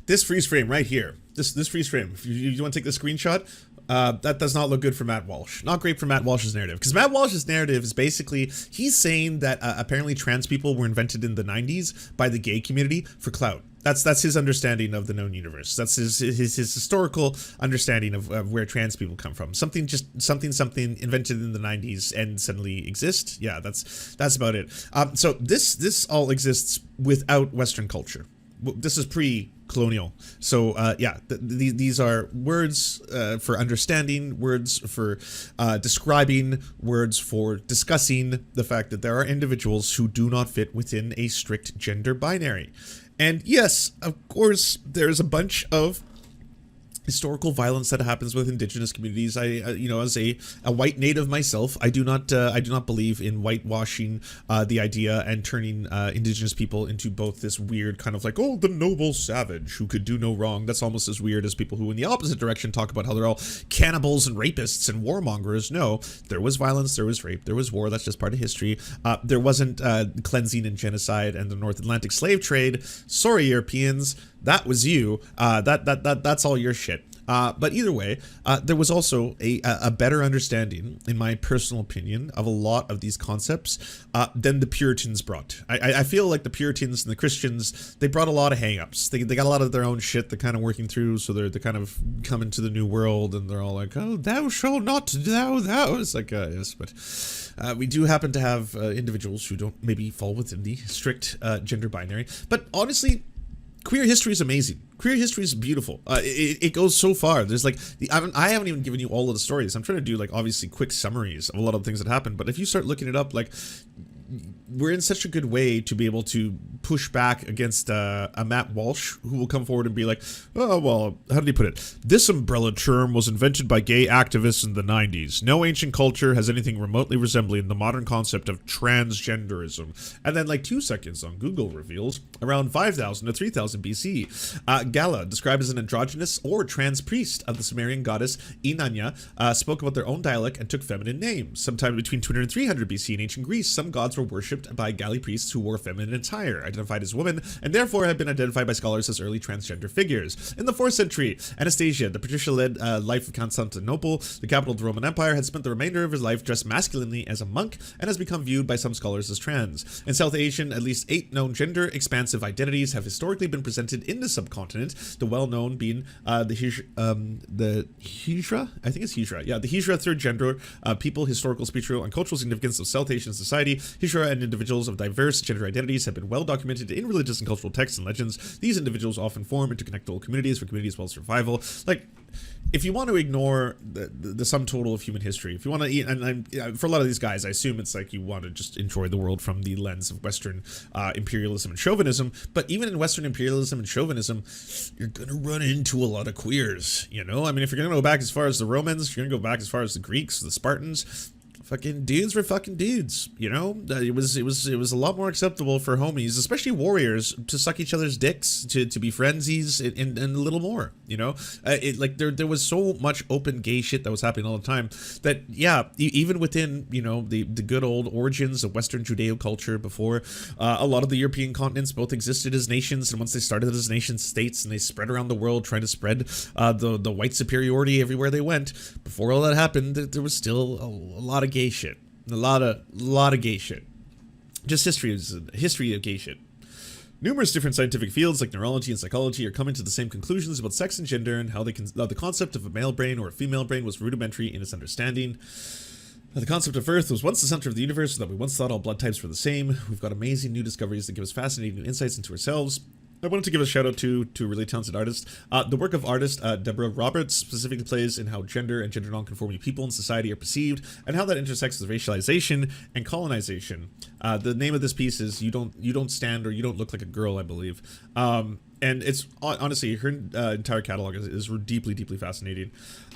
This freeze frame right here, this freeze frame, if you want to take the screenshot, that does not look good for Matt Walsh. Not great for Matt Walsh's narrative, because Matt Walsh's narrative is basically, he's saying that apparently trans people were invented in the 90s by the gay community for clout. That's his understanding of the known universe. That's his historical understanding of where trans people come from. Something invented in the 90s and suddenly exist. Yeah, that's about it. So this all exists without Western culture. This is pre-colonial. So yeah, these are words for understanding, words for describing, words for discussing the fact that there are individuals who do not fit within a strict gender binary. And yes, of course, there's a bunch of historical violence that happens with indigenous communities. I you know, as a white native myself, I do not believe in whitewashing the idea and turning indigenous people into both this weird kind of like, oh, the noble savage who could do no wrong. That's almost as weird as people who in the opposite direction talk about how they're all cannibals and rapists and warmongers. No, there was violence, there was rape, there was war. That's just part of history. There wasn't cleansing and genocide and the North Atlantic slave trade. Sorry, Europeans, that was you. That's all your shit. But either way, there was also a better understanding, in my personal opinion, of a lot of these concepts than the Puritans brought. I feel like the Puritans and the Christians, they brought a lot of hang-ups. They got a lot of their own shit they're kind of working through, so they're kind of coming to the new world, and they're all like, oh, thou shalt not, thou. It's like, yes, but we do happen to have individuals who don't maybe fall within the strict gender binary. But honestly, queer history is amazing. Queer history is beautiful. It goes so far. There's like, I haven't even given you all of the stories. I'm trying to do like obviously quick summaries of a lot of the things that happen. But if you start looking it up, like, we're in such a good way to be able to push back against a Matt Walsh who will come forward and be like, oh, well, how did he put it? This umbrella term was invented by gay activists in the 90s. No ancient culture has anything remotely resembling the modern concept of transgenderism. And then like 2 seconds on Google reveals around 5000 to 3000 BC. Gala, described as an androgynous or trans priest of the Sumerian goddess Inanna, spoke about their own dialect and took feminine names. Sometime between 200 and 300 BC in ancient Greece, some gods were worshipped by galley priests who wore feminine attire. identified as women, and therefore have been identified by scholars as early transgender figures. In the 4th century, Anastasia, the patricia-led life of Constantinople, the capital of the Roman Empire, had spent the remainder of his life dressed masculinely as a monk, and has become viewed by some scholars as trans. In South Asian, at least 8 known gender-expansive identities have historically been presented in the subcontinent, the well-known being the Hijra? I think it's Hijra. Yeah, the Hijra, third gender, people, historical, spiritual, and cultural significance of South Asian society. Hijra and individuals of diverse gender identities have been well documented in religious and cultural texts and legends. These individuals often form interconnected communities for communities' well survival. Like, if you want to ignore the sum total of human history, if you want to, and for a lot of these guys, I assume it's like you want to just enjoy the world from the lens of Western imperialism and chauvinism. But even in Western imperialism and chauvinism, you're gonna run into a lot of queers. You know, I mean, if you're gonna go back as far as the Romans, if you're gonna go back as far as the Greeks, the Spartans. Fucking dudes were fucking dudes, you know. It was a lot more acceptable for homies, especially warriors, to suck each other's dicks, to be friendsies, and a little more, you know. There was so much open gay shit that was happening all the time that, yeah, even within, you know, the good old origins of Western Judeo culture before, a lot of the European continents both existed as nations, and once they started as nation states and they spread around the world trying to spread the white superiority everywhere they went, before all that happened, there was still a lot of gay shit. A lot of gay shit. Just history of gay shit. Numerous different scientific fields like neurology and psychology are coming to the same conclusions about sex and gender, and how the concept of a male brain or a female brain was rudimentary in its understanding. The concept of Earth was once the center of the universe, so that we once thought all blood types were the same. We've got amazing new discoveries that give us fascinating insights into ourselves. I wanted to give a shout out to a really talented artist. The work of artist Deborah Roberts specifically plays in how gender and gender nonconforming people in society are perceived, and how that intersects with racialization and colonization. The name of this piece is "You Don't Stand or You Don't Look Like a Girl," I believe. And it's honestly, her entire catalog is deeply, deeply fascinating.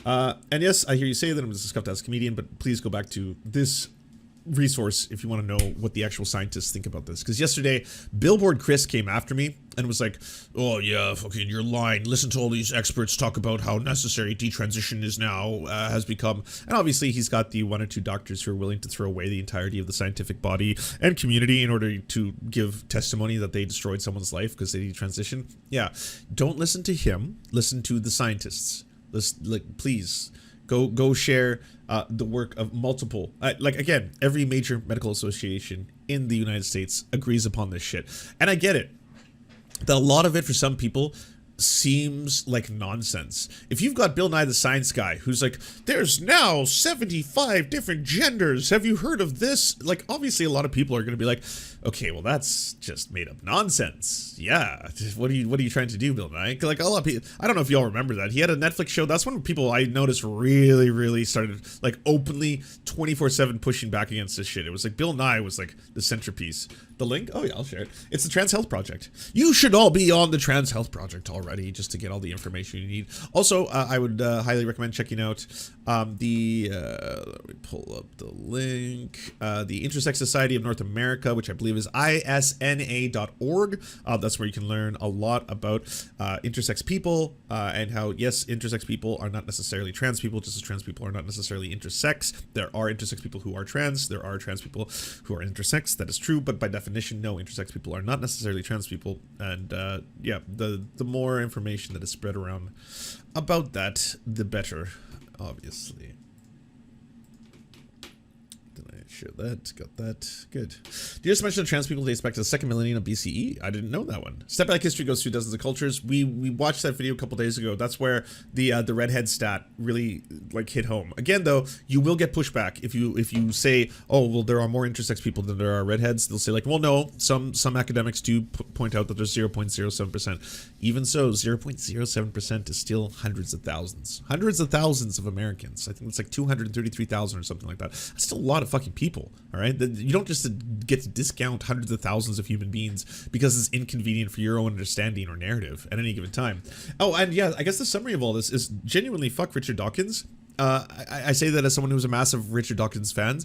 And yes, I hear you say that I'm just a scuffed ass comedian, but please go back to this resource if you want to know what the actual scientists think about this. Because yesterday, Billboard Chris came after me and was like, "Oh yeah, fucking, you're lying. Listen to all these experts talk about how necessary detransition is now, has become." And obviously he's got the 1 or 2 doctors who are willing to throw away the entirety of the scientific body and community in order to give testimony that they destroyed someone's life because they detransitioned. Yeah, don't listen to him. Listen to the scientists. Please. Go share the work of multiple, again, every major medical association in the United States agrees upon this shit. And I get it, that a lot of it for some people seems like nonsense. If you've got Bill Nye the Science Guy who's like, "There's now 75 different genders, have you heard of this?" Like, obviously a lot of people are going to be like, "Okay, well, that's just made up nonsense. Yeah, what are you trying to do, Bill Nye?" Like, a lot of people, I don't know if y'all remember that. He had a Netflix show. That's when people I noticed really started like openly 24/7 pushing back against this shit. It was like Bill Nye was like the centerpiece. The link? Oh yeah, I'll share it. It's the Trans Health Project. You should all be on the Trans Health Project already, just to get all the information you need. Also, I would highly recommend checking out let me pull up the link. The Intersex Society of North America, which I believe is isna.org. That's where you can learn a lot about intersex people, and how, yes, intersex people are not necessarily trans people, just as trans people are not necessarily intersex. There are intersex people who are trans. There are trans people who are intersex. That is true, but by definition, no, intersex people are not necessarily trans people. And yeah, the more information that is spread around about that, the better, obviously. Share that, got that, good. You just mentioned trans people dates back to the 2nd millennium of BCE. I didn't know that one. Step Back History goes through dozens of cultures. We watched that video a couple days ago. That's where the redhead stat really like hit home. Again, though, you will get pushback if you say, "Oh, well, there are more intersex people than there are redheads." They'll say like, "Well, no, some academics do point out that there's 0.07%. Even so, 0.07% is still hundreds of thousands of Americans. I think it's like 233,000 or something like that. That's still a lot of fucking people. All right, you don't just get to discount hundreds of thousands of human beings because it's inconvenient for your own understanding or narrative at any given time. Oh, and yeah, I guess the summary of all this is genuinely fuck Richard Dawkins. I say that as someone who's a massive Richard Dawkins fan.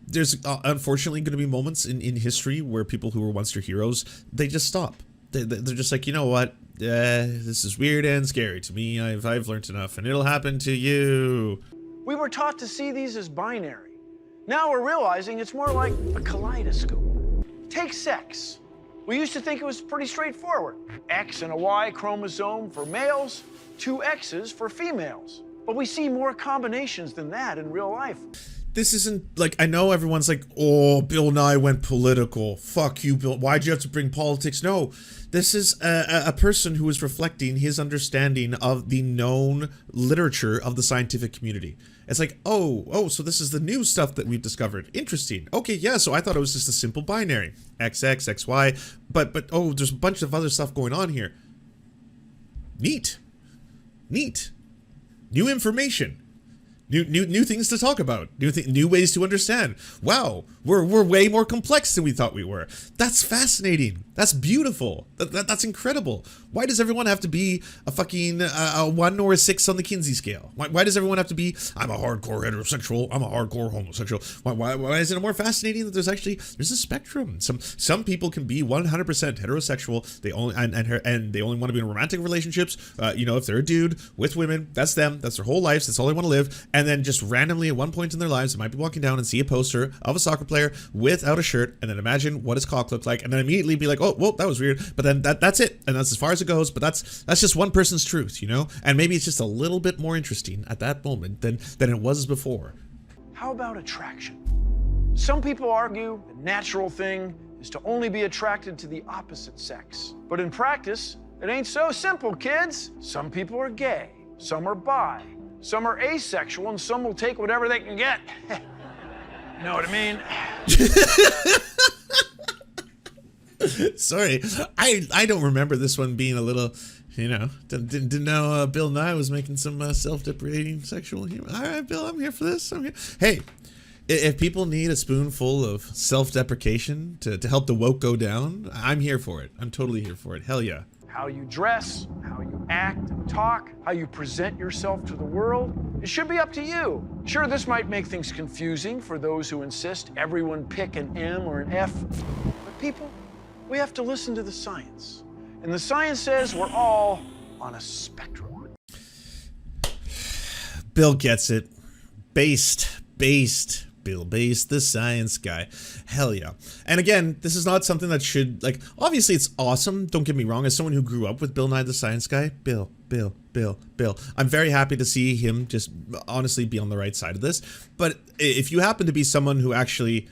There's unfortunately going to be moments in history where people who were once your heroes, they just stop. They're just like, you know what? This is weird and scary to me. I've learned enough, and it'll happen to you. We were taught to see these as binary. Now we're realizing it's more like a kaleidoscope. Take sex. We used to think it was pretty straightforward. X and a Y chromosome for males, 2 X's for females. But we see more combinations than that in real life. This isn't like, I know everyone's like, oh, Bill Nye went political. Fuck you, Bill. Why'd you have to bring politics? No, this is a person who is reflecting his understanding of the known literature of the scientific community. It's like, oh, so this is the new stuff that we've discovered. Interesting. Okay, yeah, so I thought it was just a simple binary. XX, XY, but oh, there's a bunch of other stuff going on here. Neat. New information. New things to talk about. New ways to understand. Wow, we're way more complex than we thought we were. That's fascinating. That's beautiful. That's incredible. Why does everyone have to be a fucking a 1 or a 6 on the Kinsey scale? Why does everyone have to be, I'm a hardcore heterosexual, I'm a hardcore homosexual? Why isn't it more fascinating that there's a spectrum? Some people can be 100% heterosexual. They only and they only want to be in romantic relationships. You know, if they're a dude with women, that's them. That's their whole lives. That's all they want to live. And then just randomly at one point in their lives, they might be walking down and see a poster of a soccer player without a shirt, and then imagine what his cock looked like, and then immediately be like, oh, whoa, that was weird. But then that's it, and that's as far as it goes. But that's just one person's truth, you know. And maybe it's just a little bit more interesting at that moment than it was before. How about attraction? Some people argue the natural thing is to only be attracted to the opposite sex. But in practice, it ain't so simple, kids. Some people are gay, some are bi, some are asexual, and some will take whatever they can get. You know what I mean? Sorry, I don't remember this one being a little, you know, didn't know Bill Nye was making some self-deprecating sexual humor. All right, Bill, I'm here for this. I'm here. Hey, if people need a spoonful of self-deprecation to help the woke go down, I'm here for it. I'm totally here for it. Hell yeah. How you dress, how you act and talk, how you present yourself to the world, it should be up to you. Sure, this might make things confusing for those who insist everyone pick an M or an F, but people, we have to listen to the science. And the science says we're all on a spectrum. Bill gets it. Based. Bill Based, the science guy. Hell yeah. And again, this is not something that should, like, obviously it's awesome, don't get me wrong, as someone who grew up with Bill Nye the Science Guy, Bill. I'm very happy to see him just honestly be on the right side of this. But if you happen to be someone who actually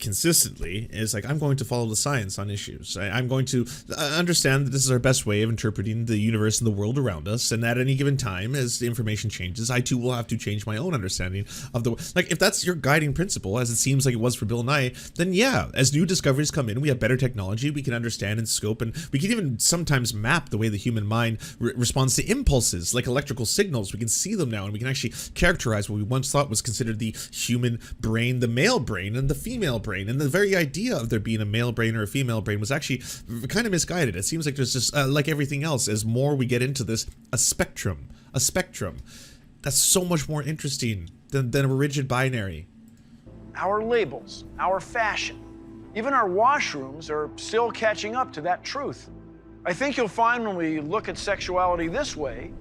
consistently is like, I'm going to follow the science on issues. I'm going to understand that this is our best way of interpreting the universe and the world around us, and at any given time, as the information changes, I too will have to change my own understanding of the, like, if that's your guiding principle, as it seems like it was for Bill Nye, then yeah, as new discoveries come in, we have better technology, we can understand and scope, and we can even sometimes map the way the human mind responds to impulses, like electrical signals. We can see them now, and we can actually characterize what we once thought was considered the human brain, the male brain, and the female brain. And the very idea of there being a male brain or a female brain was actually kind of misguided. It seems like there's just, like everything else, as more we get into this, a spectrum. That's so much more interesting than a rigid binary. Our labels, our fashion, even our washrooms are still catching up to that truth. I think you'll find when we look at sexuality this way,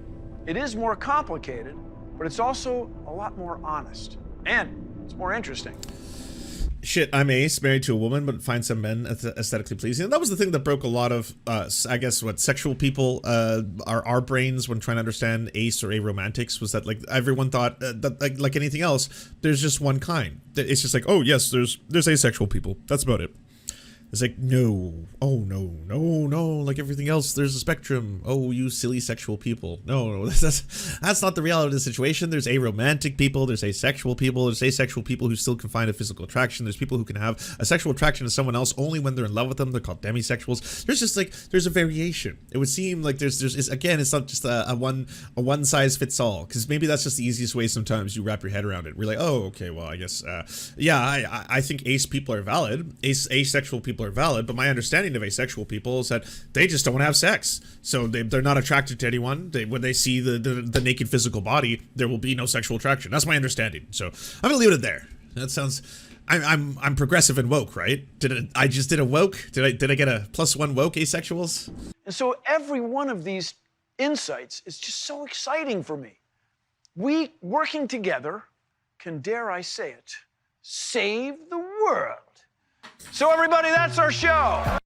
it is more complicated, but it's also a lot more honest. And it's more interesting. Shit, I'm ace, married to a woman, but find some men aesthetically pleasing. And that was the thing that broke a lot of, I guess, what sexual people, our brains when trying to understand ace or aromantics, was that, like, everyone thought that, like anything else, there's just one kind. It's just like, oh yes, there's asexual people. That's about it. It's like, no, oh no, like everything else, there's a spectrum. Oh, you silly sexual people. No, that's not the reality of the situation. There's aromantic people, there's asexual people, there's asexual people who still can find a physical attraction. There's people who can have a sexual attraction to someone else only when they're in love with them. They're called demisexuals. There's just, like, there's a variation. It would seem like there's again, it's not just a one size fits all, because maybe that's just the easiest way sometimes you wrap your head around it. We're like, oh, okay, well, I guess, yeah, I think ace people are valid. Asexual people are valid, but my understanding of asexual people is that they just don't want to have sex, so they're not attracted to anyone. When they see the naked physical body, there will be no sexual attraction. That's my understanding. So I'm gonna leave it there. That sounds, I'm progressive and woke, right? I just did a woke? Did I get a +1 woke asexuals? And so every one of these insights is just so exciting for me. We, working together, can, dare I say it, save the world. So everybody, that's our show.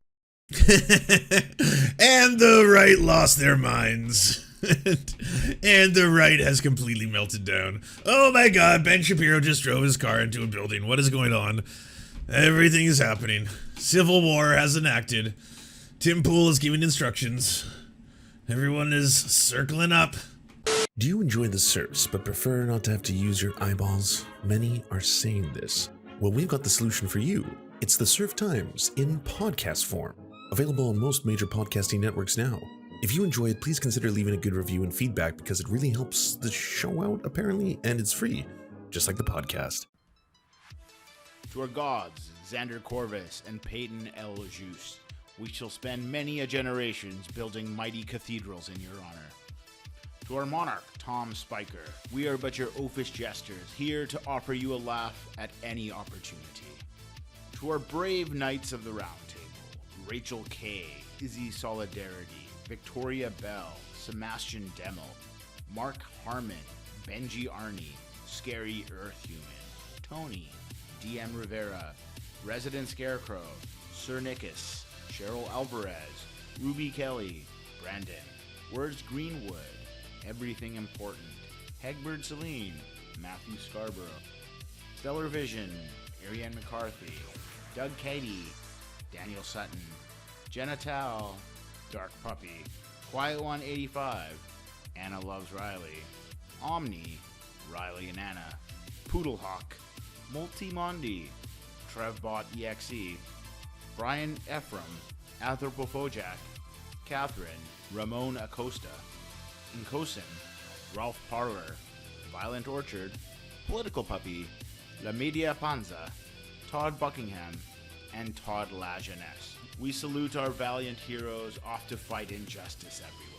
And the right lost their minds. And the right has completely melted down. Oh my god, Ben Shapiro just drove his car into a building. What is going on? Everything is happening. Civil war has enacted. Tim Pool is giving instructions. Everyone is circling up. Do you enjoy the Serfs but prefer not to have to use your eyeballs? Many are saying this. Well, we've got the solution for you. It's the Serf Times in podcast form. Available on most major podcasting networks now. If you enjoy it, please consider leaving a good review and feedback because it really helps the show out, apparently, and it's free, just like the podcast. To our gods, Xander Corvus and Peyton L. Juste, we shall spend many a generations building mighty cathedrals in your honor. To our monarch, Tom Spiker, we are but your oafish jesters, here to offer you a laugh at any opportunity. To our brave knights of the Round Table, Rachel K., Izzy Solidarity, Victoria Bell, Sebastian Demel, Mark Harmon, Benji Arney, Scary Earth Human, Tony, DM Rivera, Resident Scarecrow, Sir Nickus, Cheryl Alvarez, Ruby Kelly, Brandon, Words Greenwood, Everything Important, Hegbert Celine, Matthew Scarborough, Stellar Vision, Ariane McCarthy, Doug Cady, Daniel Sutton, Jenna Tao, Dark Puppy, Quiet One 85, Anna Loves Riley, Omni, Riley and Anna, Poodlehawk, Multimondi, Trevbot EXE, Brian Ephraim, Anthropophojack, Catherine, Ramon Acosta, Incosin, Ralph Parler, Violent Orchard, Political Puppy, La Media Panza, Todd Buckingham, and Todd La Jeunesse. We salute our valiant heroes off to fight injustice everywhere.